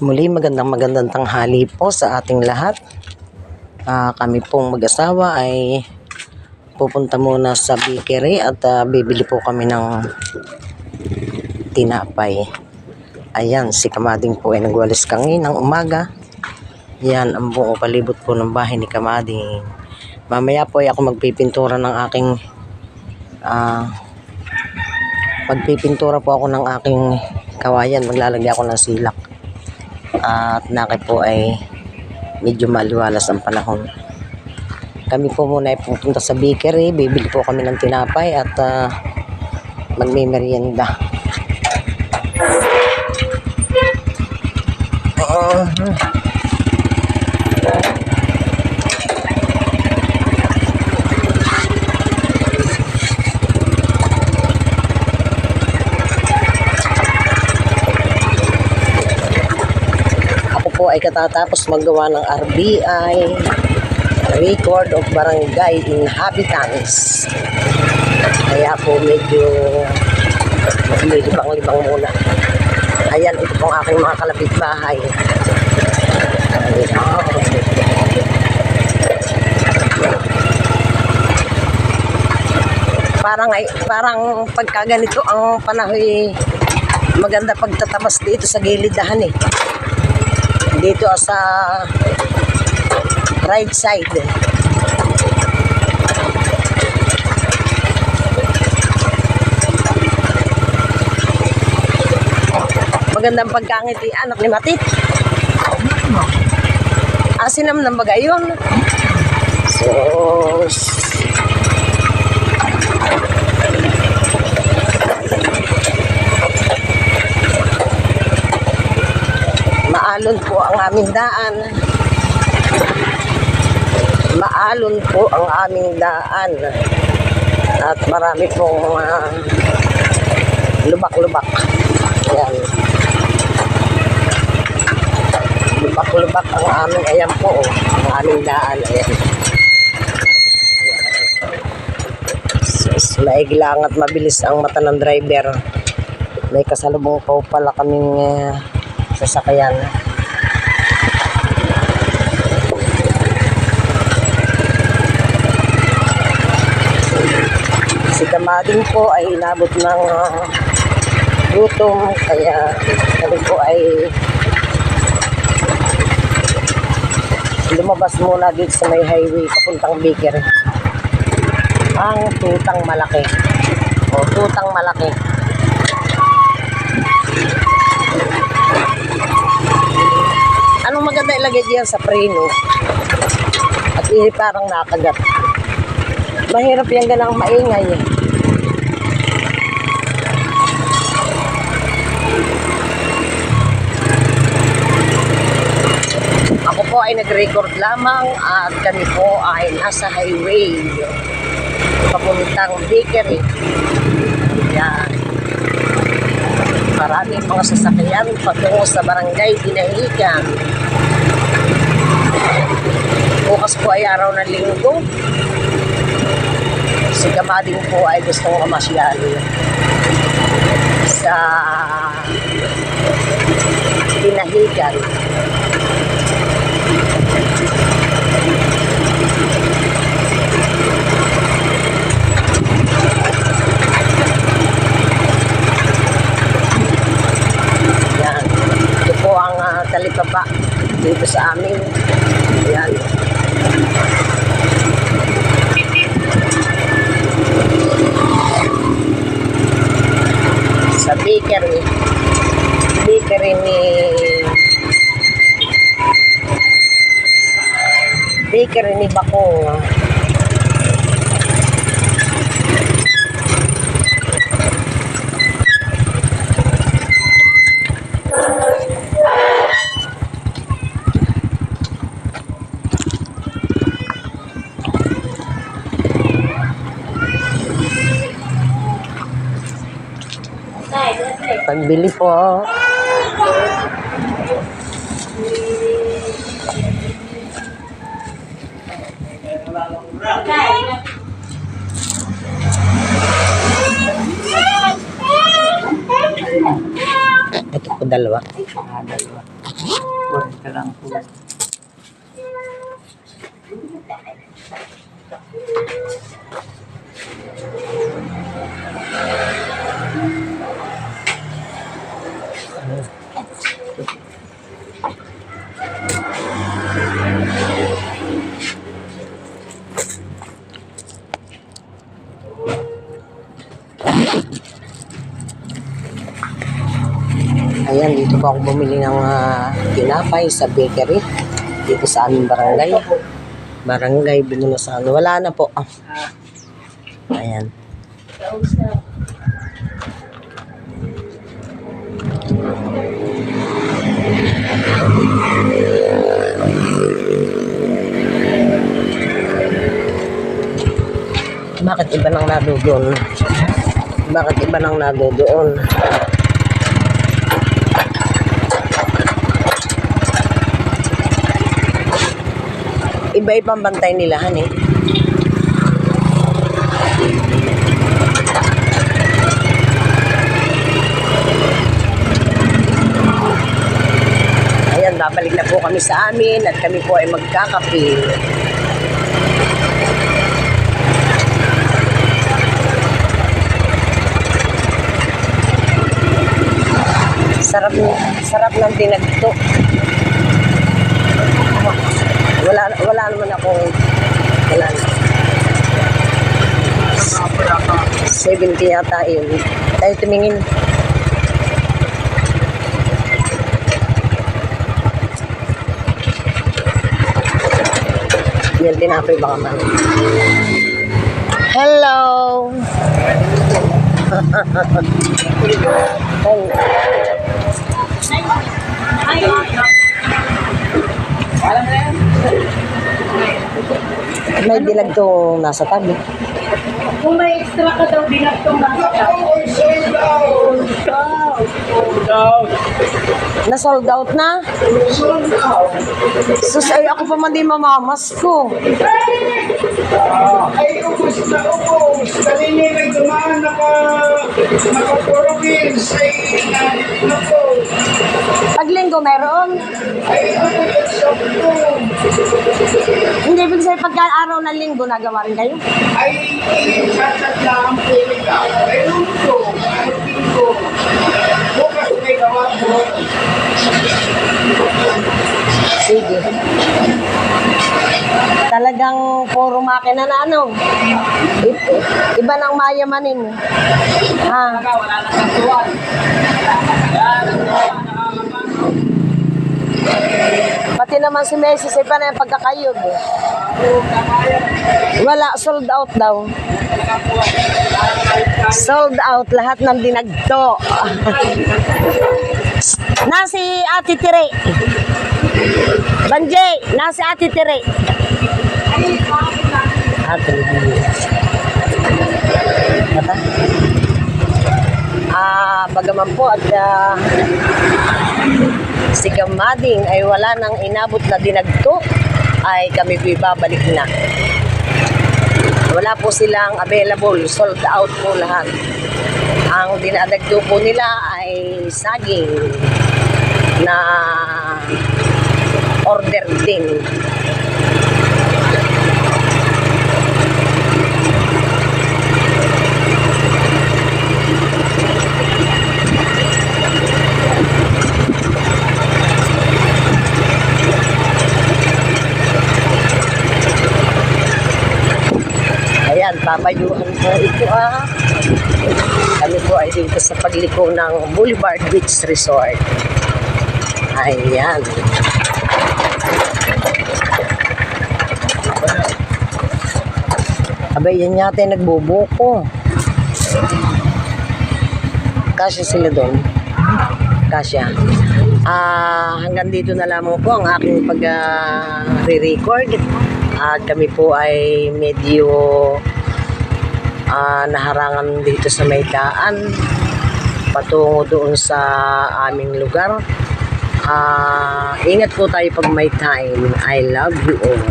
Muli magandang tanghali po sa ating lahat. Kami pong mag-asawa ay pupunta muna sa bakery at bibili po kami ng tinapay. Ayan, si Kamading po ay nagwalis kanina ng umaga. Yan ang buong palibot po ng bahay ni Kamading. Mamaya po ay ako magpipintura ng aking pagpipintura po ako ng aking kawayan. Maglalagay ako ng silak. At naki po ay medyo maliwalas ang panahon. Kami po muna ay pupunta sa bakery. Bibili po kami ng tinapay at magmimerienda. Ay katatapos maggawa ng RBI, Record of Barangay Inhabitants. Kaya po medyo libang-libang muna. Ayan, ito pong aking mga kalapit-bahay. Parang pagka ganito ang panahon, maganda pagtatabas dito sa gilidahan eh. Dito sa right side. Magandang pagkangiti anak ni Matit. Asinam ng bagayon. So, maalon po ang aming daan. Maalon po ang aming daan. At marami pong lubak-lubak. Ayan. Lubak-lubak ang aming, ayan po, ang aming daan. Ayan. So, maiglang at mabilis ang mata ng driver. May kasalubong po pala kaming sasakyan. Si Kamading po ay inabot ng gutom, kaya kami po ay lumabas muna dito sa may highway papuntang bakery. Ang tutang malaki. O, tutang malaki. Anong maganda ilagay diyan sa preno? At parang nakagat. Mahirap yung ganang maingay eh. Ako po ay nag-record lamang at kami po ay nasa highway papuntang bakery. Yan. Maraming mga sasakyan patungo sa barangay Dinahican. Bukas po ay araw ng linggo. Si Kamading po ay gustong mamasyal sa Dinahican. Yan. Ito po ang talipapa dito sa amin. Yan. Sa bakery ni Bakong. Pagbili po. Ito po dalawa. Dalawa. Kunin ka lang po. Ayan, dito po ako bumili ng tinapay sa bakery. Dito sa aming barangay. Barangay Binunosan. Wala na po. Ayan. Bakit iba nang nadoon? Bakit iba nang nadoon? Iba-ibang bantay nila, eh. Ayan, babalik na po kami sa amin at kami po ay magkakape. Sarap ng tinagto. Wala naman akong, wala na. 70 yata yun. Tayo tumingin. Yan, tinapay baka man. Hello! May dilag to nasa tabi. Kung may extra ka daw, binagtong nasa Na sold out na? Sus, ay ako pa man di mamamas ko. Ay, ubos na ubos. Kanina yung nagdumaan, naka-4 ay nako. Pag linggo meron? Ay, ubos sa ubos. Hindi, ibig sabihin pagka araw ng linggo nagawa rin kayo? Ay, chat-chat lang po ikaw. Ay, luto. Ay, linggo. Bukas may gawa po. Sige. Talagang puro makina na ano. Iba nang mayamanin. Ha? wala na sa tuwan. Pati naman si Messi, iba na yung pagkakayod. Wala, sold out daw. Sold out lahat ng dinagto. Nasi Ate Tire. Banjay, nasi Ate Tire. Ate Tire. Bagaman po at si Kamading ay wala nang inabot na dinagto, ay kami babalik na. Wala po silang available, sold out po lahat. Ang dinadagto po nila ay saging na order din. Ayan, pamayuhan po ito Kami po ay dito sa pagliko ng Boulevard Beach Resort. Ayan. Abay, yan yata yung nagbubuko. Kasya sila doon. Kasya. Hanggang dito na lamang po ang aking pag-re-record. At kami po ay medyo naharangan dito sa may daan patungo doon sa aming lugar. Ingat po tayo pag may time. I love you all.